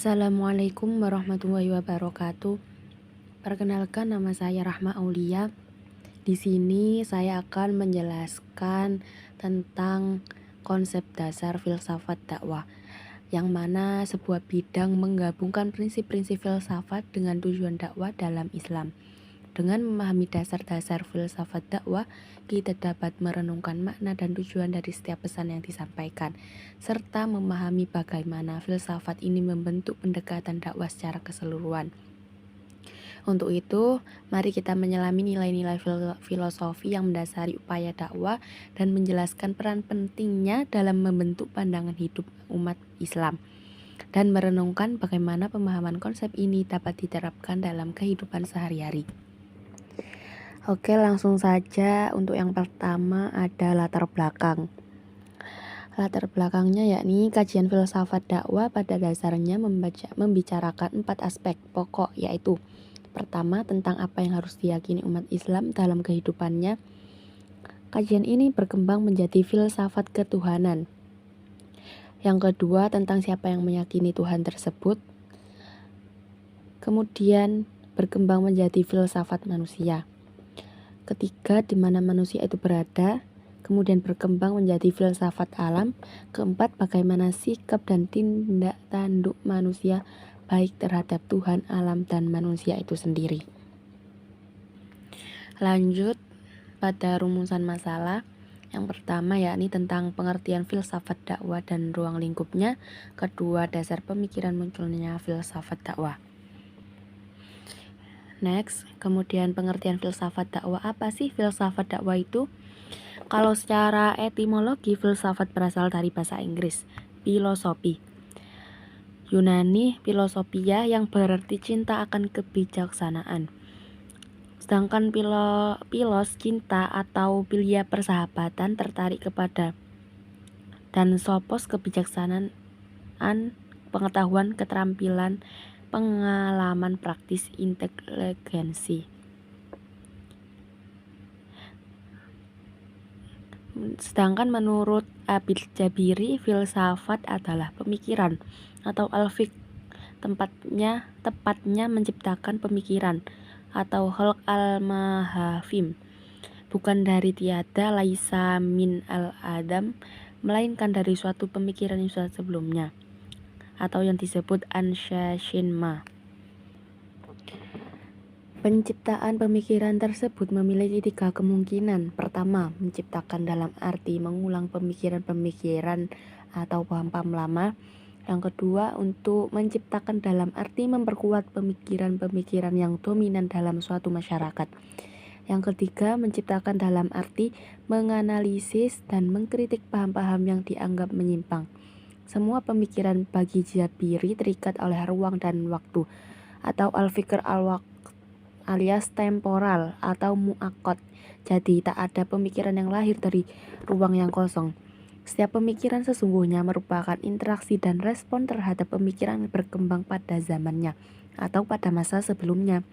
Assalamualaikum warahmatullahi wabarakatuh. Perkenalkan, nama saya Rahma Aulia. Di sini saya akan menjelaskan tentang konsep dasar filsafat dakwah, yang mana sebuah bidang menggabungkan prinsip-prinsip filsafat dengan tujuan dakwah dalam Islam. Dengan memahami dasar-dasar filsafat dakwah, kita dapat merenungkan makna dan tujuan dari setiap pesan yang disampaikan, serta memahami bagaimana filsafat ini membentuk pendekatan dakwah secara keseluruhan. Untuk itu, mari kita menyelami nilai-nilai filosofi yang mendasari upaya dakwah dan menjelaskan peran pentingnya dalam membentuk pandangan hidup umat Islam, dan merenungkan bagaimana pemahaman konsep ini dapat diterapkan dalam kehidupan sehari-hari. Oke, langsung saja. Untuk yang pertama ada latar belakang. Latar belakangnya yakni kajian filsafat dakwah pada dasarnya membicarakan 4 aspek pokok, yaitu pertama, tentang apa yang harus diyakini umat Islam dalam kehidupannya. Kajian ini berkembang menjadi filsafat ketuhanan. Yang kedua, tentang siapa yang meyakini Tuhan tersebut. Kemudian berkembang menjadi filsafat manusia. Ketiga, di mana manusia itu berada. Kemudian berkembang menjadi filsafat alam. Keempat, bagaimana sikap dan tindak tanduk manusia baik terhadap Tuhan, alam, dan manusia itu sendiri. Lanjut pada rumusan masalah. Yang pertama yakni tentang pengertian filsafat dakwah dan ruang lingkupnya. Kedua, dasar pemikiran munculnya filsafat dakwah. Next, kemudian pengertian filsafat dakwah. Apa sih filsafat dakwah itu? Kalau secara etimologi, filsafat berasal dari bahasa Inggris, filosofi. Yunani, filosofia, yang berarti cinta akan kebijaksanaan. Sedangkan philos, cinta, atau philia, persahabatan, tertarik kepada, dan sophos, kebijaksanaan, pengetahuan, keterampilan, pengalaman praktis, inteligensi. Sedangkan menurut Abid Jabiri, filsafat adalah pemikiran atau al-fiqh, tepatnya menciptakan pemikiran atau khalq al-mahafim, bukan dari tiada, laisa min al-adam, melainkan dari suatu pemikiran yang sudah sebelumnya, atau yang disebut anshashinma. Penciptaan pemikiran tersebut memiliki 3 kemungkinan. Pertama, menciptakan dalam arti mengulang pemikiran-pemikiran atau paham-paham lama. Yang kedua, untuk menciptakan dalam arti memperkuat pemikiran-pemikiran yang dominan dalam suatu masyarakat. Yang ketiga, menciptakan dalam arti menganalisis dan mengkritik paham-paham yang dianggap menyimpang. Semua pemikiran bagi Jabiri terikat oleh ruang dan waktu, atau al-fikr al-waqt, alias temporal atau mu'akkad. Jadi tak ada pemikiran yang lahir dari ruang yang kosong. Setiap pemikiran sesungguhnya merupakan interaksi dan respon terhadap pemikiran yang berkembang pada zamannya atau pada masa sebelumnya.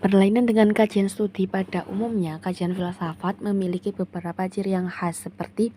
Berlainan dengan kajian studi pada umumnya, kajian filsafat memiliki beberapa ciri yang khas seperti: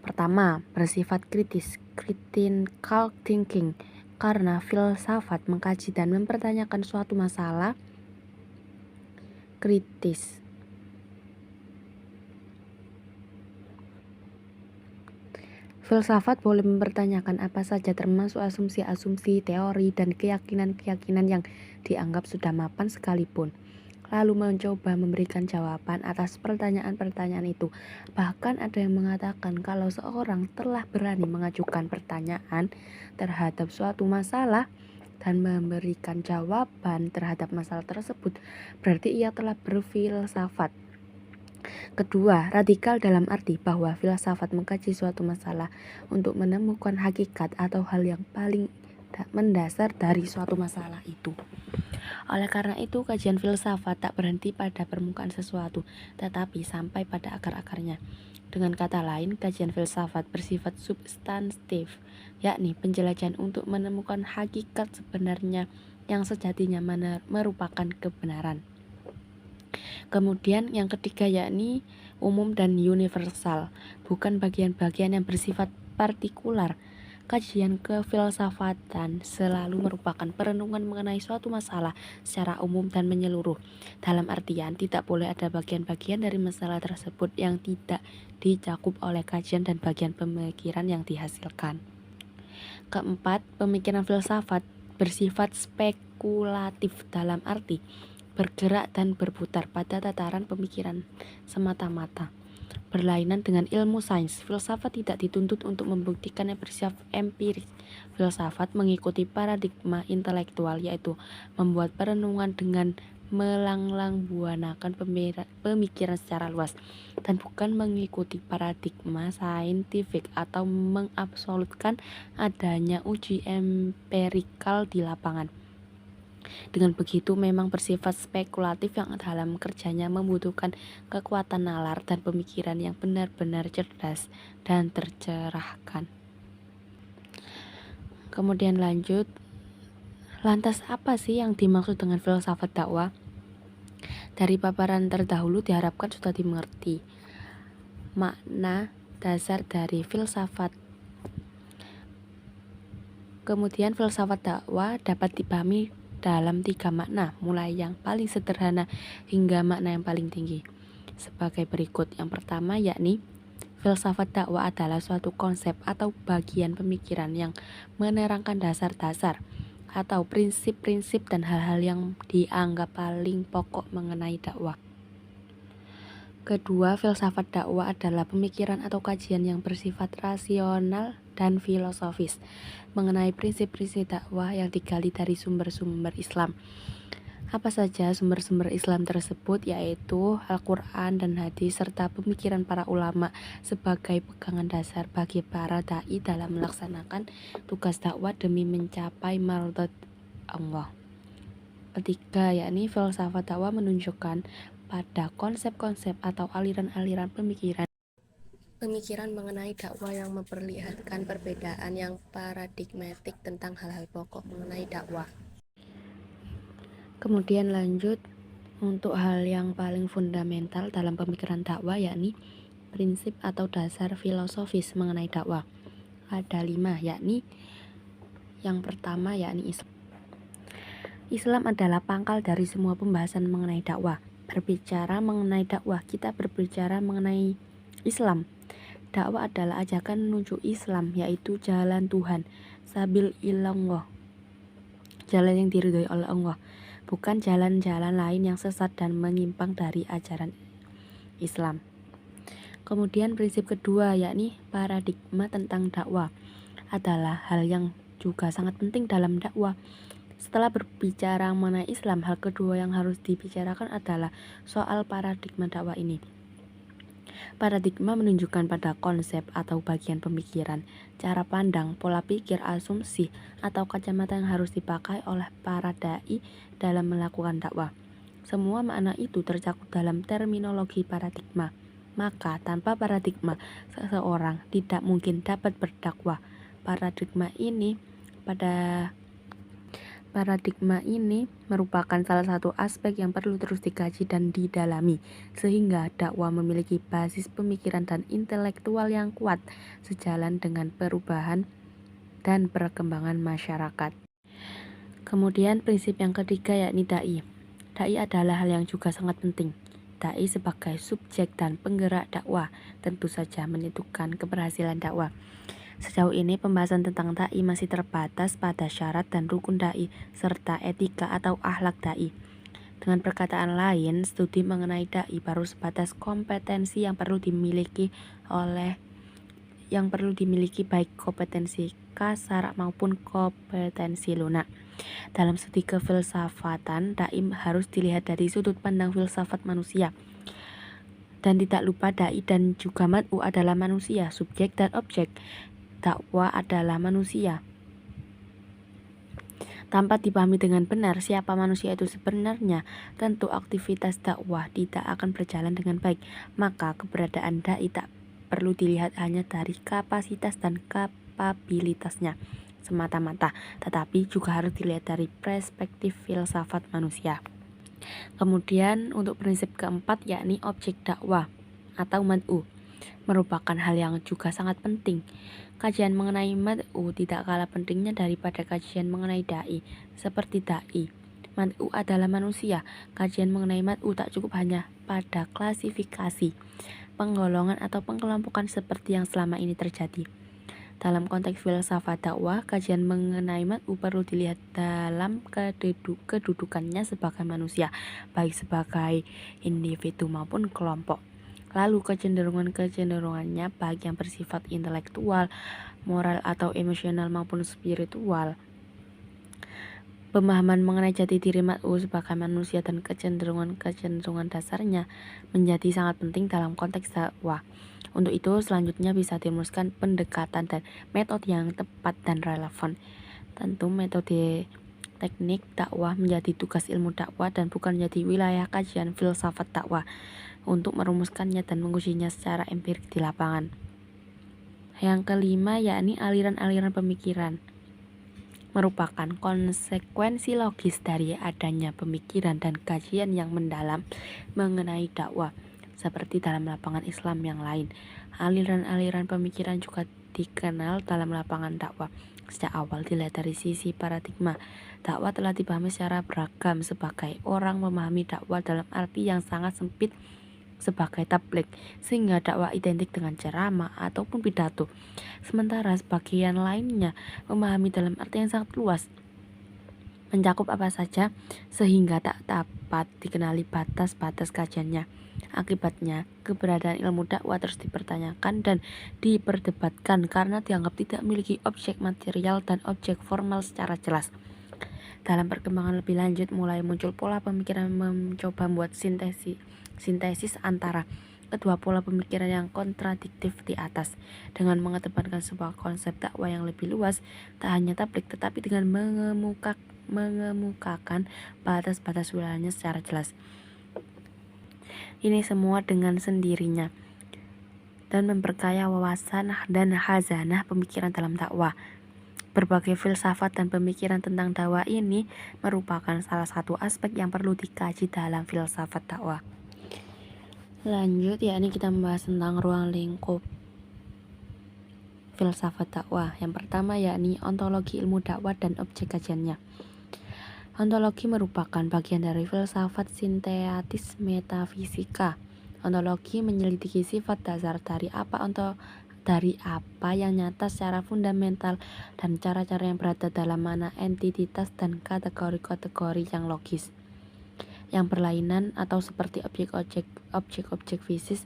pertama, bersifat kritis, critical thinking, karena filsafat mengkaji dan mempertanyakan suatu masalah kritis. Filsafat boleh mempertanyakan apa saja, termasuk asumsi-asumsi, teori, dan keyakinan-keyakinan yang dianggap sudah mapan sekalipun, lalu mencoba memberikan jawaban atas pertanyaan-pertanyaan itu. Bahkan ada yang mengatakan kalau seorang telah berani mengajukan pertanyaan terhadap suatu masalah dan memberikan jawaban terhadap masalah tersebut, berarti ia telah berfilsafat. Kedua, radikal dalam arti bahwa filsafat mengkaji suatu masalah untuk menemukan hakikat atau hal yang paling mendasar dari suatu masalah itu. Oleh karena itu, kajian filsafat tak berhenti pada permukaan sesuatu, tetapi sampai pada akar-akarnya. Dengan kata lain, kajian filsafat bersifat substantif, yakni penjelajahan untuk menemukan hakikat sebenarnya yang sejatinya merupakan kebenaran. Kemudian yang ketiga yakni umum dan universal, bukan bagian-bagian yang bersifat partikular. Kajian kefilsafatan selalu merupakan perenungan mengenai suatu masalah secara umum dan menyeluruh. Dalam artian, tidak boleh ada bagian-bagian dari masalah tersebut yang tidak dicakup oleh kajian dan bagian pemikiran yang dihasilkan. Keempat, pemikiran filsafat bersifat spekulatif dalam arti bergerak dan berputar pada tataran pemikiran semata-mata. Berlainan dengan ilmu sains, filsafat tidak dituntut untuk membuktikan yang bersifat empirik. Filsafat mengikuti paradigma intelektual, yaitu membuat perenungan dengan melanglang buanakan pemikiran secara luas, dan bukan mengikuti paradigma saintifik atau mengabsolutkan adanya uji empirikal di lapangan. Dengan begitu memang bersifat spekulatif yang dalam kerjanya membutuhkan kekuatan nalar dan pemikiran yang benar-benar cerdas dan tercerahkan. Kemudian lanjut, lantas apa sih yang dimaksud dengan filsafat dakwah? Dari paparan terdahulu diharapkan sudah dimengerti makna dasar dari filsafat. Kemudian filsafat dakwah dapat dipahami dalam 3 makna, mulai yang paling sederhana hingga makna yang paling tinggi. Sebagai berikut. Yang pertama yakni filsafat dakwah adalah suatu konsep atau bagian pemikiran yang menerangkan dasar-dasar atau prinsip-prinsip dan hal-hal yang dianggap paling pokok mengenai dakwah. Kedua, filsafat dakwah adalah pemikiran atau kajian yang bersifat rasional dan filosofis mengenai prinsip-prinsip dakwah yang digali dari sumber-sumber Islam. Apa saja sumber-sumber Islam tersebut, yaitu Al-Quran dan hadis serta pemikiran para ulama sebagai pegangan dasar bagi para dai dalam melaksanakan tugas dakwah demi mencapai mardhat Allah. Ketiga, yakni filsafat dakwah menunjukkan pada konsep-konsep atau aliran-aliran pemikiran mengenai dakwah yang memperlihatkan perbedaan yang paradigmatik tentang hal-hal pokok mengenai dakwah. Kemudian lanjut untuk hal yang paling fundamental dalam pemikiran dakwah, yakni prinsip atau dasar filosofis mengenai dakwah. Ada 5, yakni yang pertama yakni Islam. Islam adalah pangkal dari semua pembahasan mengenai dakwah. Berbicara mengenai dakwah, kita berbicara mengenai Islam. Dakwah adalah ajakan menuju Islam, yaitu jalan Tuhan, sabil ilallah, jalan yang diridhoi oleh Allah, bukan jalan-jalan lain yang sesat dan menyimpang dari ajaran Islam. Kemudian prinsip kedua, yakni paradigma tentang dakwah, adalah hal yang juga sangat penting dalam dakwah. Setelah berbicara mengenai Islam, hal kedua yang harus dibicarakan adalah soal paradigma dakwah ini. Paradigma menunjukkan pada konsep atau bagian pemikiran, cara pandang, pola pikir, asumsi, atau kacamata yang harus dipakai oleh para dai dalam melakukan dakwah. Semua makna itu tercakup dalam terminologi paradigma. Maka tanpa paradigma, seseorang tidak mungkin dapat berdakwah. Paradigma ini merupakan salah satu aspek yang perlu terus dikaji dan didalami, sehingga dakwah memiliki basis pemikiran dan intelektual yang kuat, sejalan dengan perubahan dan perkembangan masyarakat. Kemudian prinsip yang ketiga yakni dai. Dai adalah hal yang juga sangat penting. Dai sebagai subjek dan penggerak dakwah tentu saja menentukan keberhasilan dakwah. Sejauh ini pembahasan tentang dai masih terbatas pada syarat dan rukun dai serta etika atau akhlak dai. Dengan perkataan lain, studi mengenai dai baru sebatas kompetensi yang perlu dimiliki baik kompetensi kasar maupun kompetensi lunak. Dalam studi kefilsafatan, dai harus dilihat dari sudut pandang filsafat manusia. Dan tidak lupa dai dan juga mad'u adalah manusia, subjek dan objek. Dakwah adalah manusia. Tanpa dipahami dengan benar siapa manusia itu sebenarnya, tentu aktivitas dakwah tidak akan berjalan dengan baik. Maka keberadaan dai tak perlu dilihat hanya dari kapasitas dan kapabilitasnya semata-mata, tetapi juga harus dilihat dari perspektif filsafat manusia. Kemudian untuk prinsip keempat yakni objek dakwah atau mad'u. merupakan hal yang juga sangat penting. Kajian mengenai mad'u tidak kalah pentingnya daripada kajian mengenai da'i. Seperti da'i, mad'u adalah manusia. Kajian mengenai mad'u tak cukup hanya pada klasifikasi, penggolongan atau pengelompokan seperti yang selama ini terjadi. Dalam konteks filsafat dakwah, kajian mengenai mad'u perlu dilihat dalam kedudukannya sebagai manusia, baik sebagai individu maupun kelompok. Lalu kecenderungannya baik yang bersifat intelektual, moral atau emosional maupun spiritual. Pemahaman mengenai jati diri mad'u sebagai manusia dan kecenderungan dasarnya menjadi sangat penting dalam konteks dakwah. Untuk itu, selanjutnya bisa dirumuskan pendekatan dan metode yang tepat dan relevan. Tentu metode teknik dakwah menjadi tugas ilmu dakwah dan bukan menjadi wilayah kajian filsafat dakwah untuk merumuskannya dan mengujinya secara empirik di lapangan. Yang kelima yakni aliran-aliran pemikiran merupakan konsekuensi logis dari adanya pemikiran dan kajian yang mendalam mengenai dakwah. Seperti dalam lapangan Islam yang lain, aliran-aliran pemikiran juga dikenal dalam lapangan dakwah. Sejak awal dilihat dari sisi paradigma, dakwah telah dipahami secara beragam sebagai orang memahami dakwah dalam arti yang sangat sempit sebagai tabligh, sehingga dakwah identik dengan ceramah ataupun pidato. Sementara sebagian lainnya memahami dalam arti yang sangat luas, mencakup apa saja sehingga tak dapat dikenali batas-batas kajiannya. Akibatnya, keberadaan ilmu dakwah terus dipertanyakan dan diperdebatkan karena dianggap tidak memiliki objek material dan objek formal secara jelas. Dalam perkembangan lebih lanjut, mulai muncul pola pemikiran mencoba membuat sintesis antara kedua pola pemikiran yang kontradiktif di atas, dengan mengedepankan sebuah konsep dakwah yang lebih luas, tak hanya tabligh tetapi dengan mengemukakan batas-batas wilayahnya secara jelas. Ini semua dengan sendirinya dan memperkaya wawasan dan khazanah pemikiran dalam dakwah. Berbagai filsafat dan pemikiran tentang dakwah ini merupakan salah satu aspek yang perlu dikaji dalam filsafat dakwah. Lanjut, yakni kita membahas tentang ruang lingkup filsafat dakwah. Yang pertama yakni ontologi ilmu dakwah dan objek kajiannya. Ontologi merupakan bagian dari filsafat sinteatis metafisika. Ontologi menyelidiki sifat dasar dari apa yang nyata secara fundamental dan cara-cara yang berada dalam mana entitas dan kategori-kategori yang logis, yang berlainan atau seperti objek-objek fisik,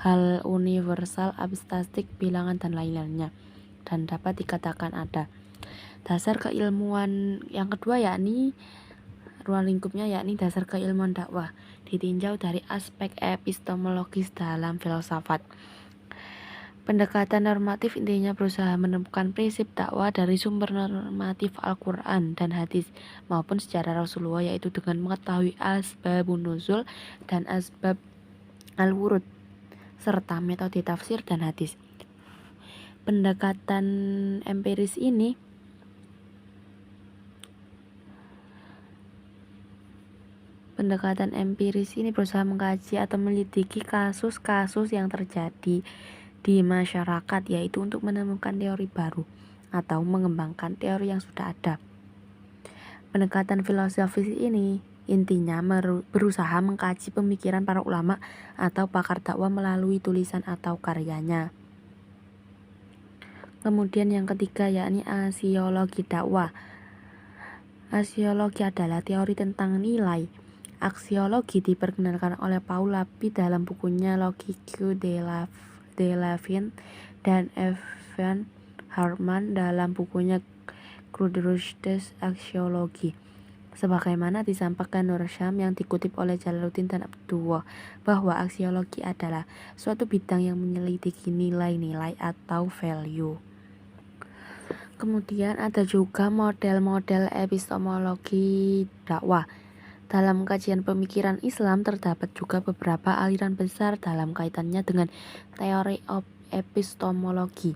hal universal, abstraktik, bilangan dan lain-lainnya, dan dapat dikatakan ada. Dasar keilmuan yang kedua yakni ruang lingkupnya yakni dasar keilmuan dakwah, ditinjau dari aspek epistemologis dalam filsafat. Pendekatan normatif intinya berusaha menemukan prinsip dakwah dari sumber normatif Al-Quran dan hadis maupun sejarah Rasulullah, yaitu dengan mengetahui asbabun nuzul dan asbab al-wurud serta metode tafsir dan hadis. Pendekatan empiris ini berusaha mengkaji atau menyelidiki kasus-kasus yang terjadi di masyarakat, yaitu untuk menemukan teori baru atau mengembangkan teori yang sudah ada. Pendekatan filosofis ini intinya berusaha mengkaji pemikiran para ulama atau pakar dakwah melalui tulisan atau karyanya. Kemudian yang ketiga yakni aksiologi dakwah. Aksiologi adalah teori tentang nilai. Aksiologi diperkenalkan oleh Paul Lapie dalam bukunya Logique de la Fin dan Evan Hartman dalam bukunya Grundrisse Aksiologi. Sebagaimana disampaikan Nur Syam yang dikutip oleh Jalaluddin dan Abdullah, bahwa aksiologi adalah suatu bidang yang menyelidiki nilai-nilai atau value. Kemudian ada juga model-model epistemologi dakwah. Dalam kajian pemikiran Islam terdapat juga beberapa aliran besar dalam kaitannya dengan teori epistemologi.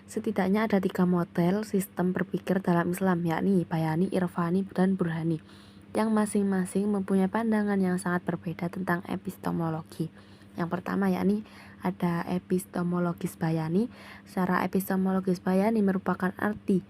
Setidaknya ada 3 model sistem berpikir dalam Islam, yakni Bayani, Irfani, dan Burhani, yang masing-masing mempunyai pandangan yang sangat berbeda tentang epistemologi. Yang pertama yakni ada epistemologis bayani. Secara epistemologis bayani merupakan arti,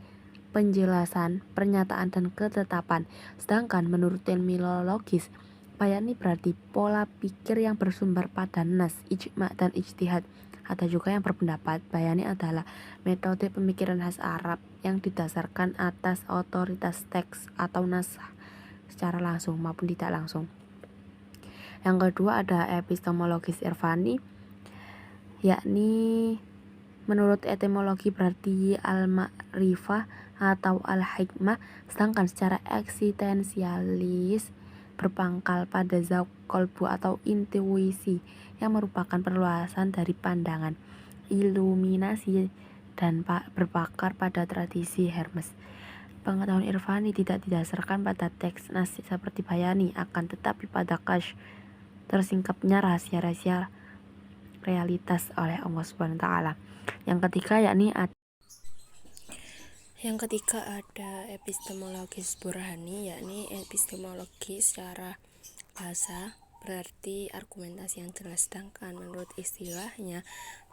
penjelasan, pernyataan, dan ketetapan. Sedangkan menurut terminologis bayani berarti pola pikir yang bersumber pada nas, ijma, dan ijtihad. Ada juga yang berpendapat bayani adalah metode pemikiran khas Arab yang didasarkan atas otoritas teks atau nas secara langsung maupun tidak langsung. Yang kedua ada epistemologis irfani, yakni menurut etimologi berarti al-ma'rifah atau al-hikmah, sedangkan secara eksistensialis berpangkal pada zauk kolbu atau intuisi yang merupakan perluasan dari pandangan, iluminasi, dan berpakar pada tradisi Hermes. Pengetahuan irfani tidak didasarkan pada teks nas seperti bayani, akan tetapi pada kasyf, tersingkapnya rahasia-rahasia realitas oleh Allah Subhanahu wa taala. Yang ketiga ada epistemologis burhani, yakni epistemologi secara bahasa berarti argumentasi yang jelas, sedangkan menurut istilahnya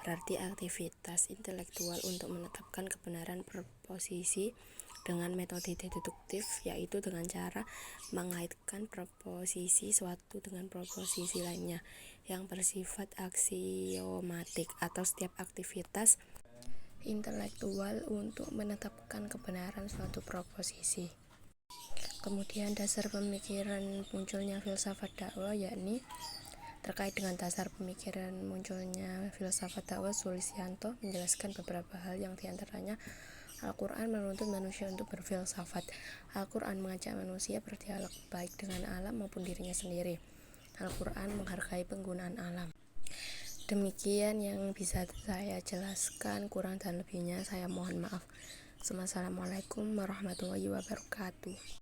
berarti aktivitas intelektual untuk menetapkan kebenaran proposisi dengan metode deduktif, yaitu dengan cara mengaitkan proposisi suatu dengan proposisi lainnya yang bersifat aksiomatik, atau setiap aktivitas intelektual untuk menetapkan kebenaran suatu proposisi. Kemudian dasar pemikiran munculnya filsafat dakwah, yakni terkait dengan dasar pemikiran munculnya filsafat dakwah, Sulisyanto menjelaskan beberapa hal yang diantaranya Al-Quran menuntut manusia untuk berfilsafat. Al-Quran mengajak manusia berdialog baik dengan alam maupun dirinya sendiri. Al-Quran menghargai penggunaan alam. Demikian yang bisa saya jelaskan, kurang dan lebihnya saya mohon maaf. Assalamualaikum warahmatullahi wabarakatuh.